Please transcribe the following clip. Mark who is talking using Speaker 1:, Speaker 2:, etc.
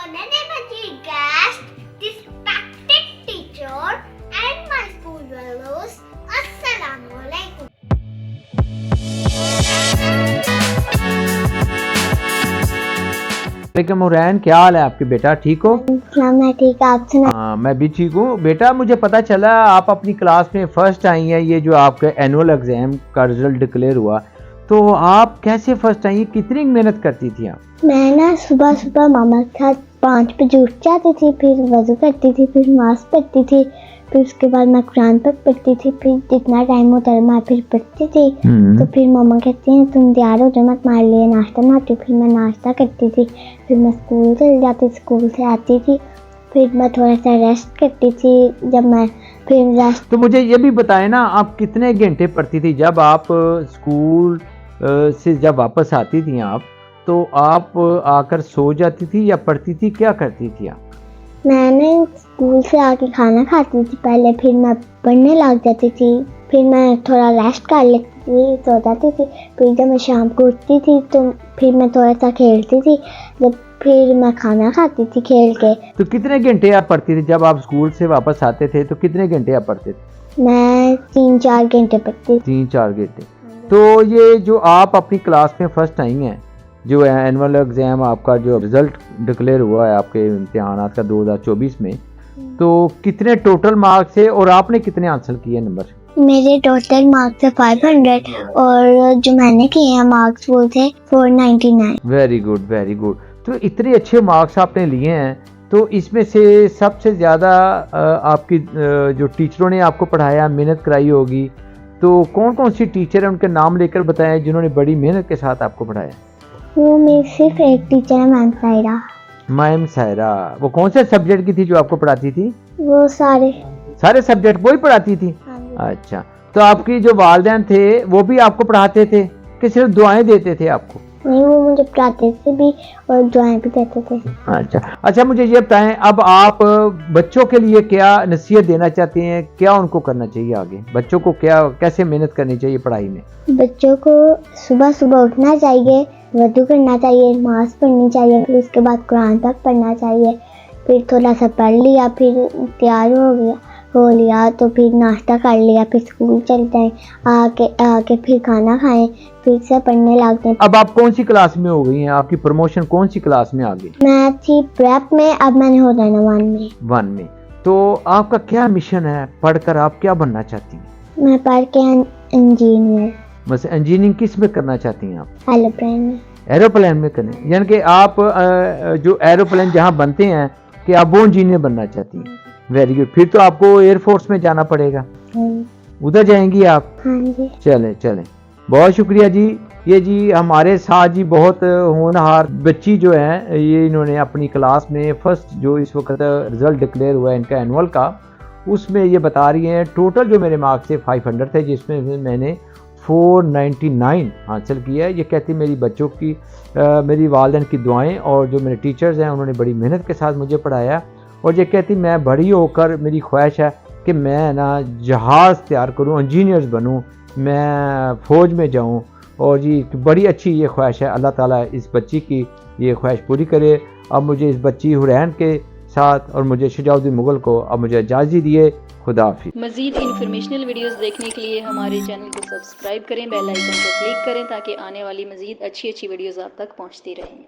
Speaker 1: anonymity guest, respected teacher, and my school fellows. Assalamualaikum.
Speaker 2: वालेकुम हुरैन, क्या हाल है आपके बेटा? ठीक हो?
Speaker 1: मैं ठीक, आप सुना?
Speaker 2: हाँ, मैं भी ठीक हूँ। बेटा मुझे पता चला आप अपनी क्लास में फर्स्ट आई हैं। ये जो आपका एनुअल एग्जाम का रिजल्ट डिक्लेयर हुआ, तो आप कैसे फर्स्ट आई? कितनी मेहनत करती थी आप?
Speaker 1: मैं ना सुबह सुबह मामा के साथ 5 बजे उठ जाती थी, फिर वजू करती थी, फिर नमाज पढ़ती थी, फिर उसके बाद मैं कुरान तक पढ़ती थी, फिर जितना टाइम होता है मैं फिर पढ़ती थी। तो फिर मामा कहती हैं तुम तैयार हो जाओ, मैं तुम्हारे लिए नाश्ता बनाती हूँ। फिर मैं नाश्ता करती थी, फिर मैं स्कूल चली जाती, स्कूल से आती थी, फिर मैं थोड़ा सा रेस्ट करती थी। जब मैं फिर रेस्ट
Speaker 2: तो मुझे ये भी बताएं ना, आप कितने घंटे पढ़ती थी जब आप स्कूल से जब वापस आती थी आप, तो आप आकर सो जाती थी या पढ़ती थी, क्या करती थी आप?
Speaker 1: मैंने स्कूल से आके खाना खाती थी पहले, फिर मैं पढ़ने लग जाती थी, फिर मैं थोड़ा रेस्ट कर लेती थी, सो जाती थी। फिर जब मैं शाम को उठती थी तो फिर मैं थोड़ा सा खेलती थी, जब फिर मैं खाना खाती थी खेल के।
Speaker 2: तो कितने घंटे आप पढ़ती थी जब आप स्कूल से वापस आते थे? तो कितने घंटे आप पढ़ते थे?
Speaker 1: मैं 3-4 घंटे पढ़ती थी।
Speaker 2: 3-4 घंटे। तो ये जो आप अपनी क्लास में फर्स्ट आई हैं, जो एनुअल एग्ज़ाम आपका जो रिज़ल्ट डिक्लेयर हुआ है आपके इम्तिहानात का 2024 में, तो कितने टोटल मार्क्स है और आपने कितने हासिल किए नंबर?
Speaker 1: मेरे टोटल मार्क्स है 500 और जो मैंने किए हैं मार्क्स वो थे 499।
Speaker 2: Very good, very good. तो इतने अच्छे मार्क्स आपने लिए हैं, तो इसमें से सबसे ज़्यादा आपकी जो टीचरों ने आपको पढ़ाया, मेहनत कराई होगी, तो कौन कौन सी टीचर हैं, उनके नाम लेकर बताएं जिन्होंने बड़ी मेहनत के साथ आपको पढ़ाया?
Speaker 1: वो मेरी सिर्फ एक टीचर है, मैम सायरा।
Speaker 2: मैम सायरा, वो कौन से सब्जेक्ट की थी जो आपको पढ़ाती थी?
Speaker 1: वो सारे
Speaker 2: सब्जेक्ट वही पढ़ाती थी?
Speaker 1: हाँ।
Speaker 2: अच्छा, तो आपकी जो वालिदैन थे वो भी आपको पढ़ाते थे कि सिर्फ दुआएं देते थे आपको?
Speaker 1: नहीं, वो मुझे पढ़ाते थे भी और दुआएं भी देते थे।
Speaker 2: अच्छा, मुझे ये बताएं, अब आप बच्चों के लिए क्या नसीहत देना चाहते हैं? क्या उनको करना चाहिए आगे? बच्चों को क्या कैसे मेहनत करनी चाहिए पढ़ाई में?
Speaker 1: बच्चों को सुबह सुबह उठना चाहिए, वज़ू करना चाहिए, नमाज पढ़नी चाहिए, फिर उसके बाद कुरान तक पढ़ना चाहिए, फिर थोड़ा सा पढ़ लिया, फिर तैयार हो लिया तो फिर नाश्ता कर लिया, फिर स्कूल चलते हैं, आके फिर खाना खाएं, फिर से पढ़ने लगते हैं।
Speaker 2: अब आप कौन सी क्लास में हो गई हैं? आपकी प्रमोशन कौन सी क्लास में आ गई?
Speaker 1: मैं थी प्रेप में, अब मैंने हो जाना 1 में।
Speaker 2: तो आपका क्या मिशन है? पढ़कर आप क्या बनना चाहती हैं?
Speaker 1: मैं पढ़ के इंजीनियर,
Speaker 2: बस इंजीनियरिंग किस में करना चाहती हैं आप?
Speaker 1: एरोप्लेन में।
Speaker 2: एरोप्लेन में करने, यानी कि आप जो एरोप्लेन जहाँ बनते हैं कि आप वो इंजीनियर बनना चाहती हैं। Very good. फिर तो आपको एयरफोर्स में जाना पड़ेगा, उधर जाएंगी आप?
Speaker 1: हाँ जी।
Speaker 2: चलें, बहुत शुक्रिया जी। ये जी हमारे साथ जी बहुत होनहार बच्ची जो है, ये इन्होंने अपनी क्लास में फर्स्ट जो इस वक्त रिजल्ट डिक्लेयर हुआ है इनका एनुअल का, उसमें ये बता रही हैं टोटल जो मेरे मार्क्स थे 500 थे, जिसमें मैंने 499 हासिल किया है। ये कहती मेरी बच्चों की मेरी वालिदैन की दुआएं और जो मेरे टीचर्स हैं उन्होंने बड़ी मेहनत के साथ मुझे पढ़ाया। और ये कहती मैं बड़ी होकर मेरी ख्वाहिश है कि मैं ना जहाज़ तैयार करूं, इंजीनियर्स बनूं, मैं फ़ौज में जाऊं। और जी बड़ी अच्छी ये ख्वाहिश है, अल्लाह ताला इस बच्ची की ये ख्वाहिश पूरी करे। अब मुझे इस बच्ची हुरैन के साथ और मुझे शुजाउद्दीन मुगल को अब मुझे इजाज़त दिए। खुदा हाफिज़।
Speaker 3: मज़ीद इन्फॉर्मेशनल वीडियोस देखने के लिए हमारे चैनल को सब्सक्राइब करें, बेल आइकन को क्लिक करें ताकि आने वाली मज़ीद अच्छी वीडियोस आप तक पहुंचती रहें।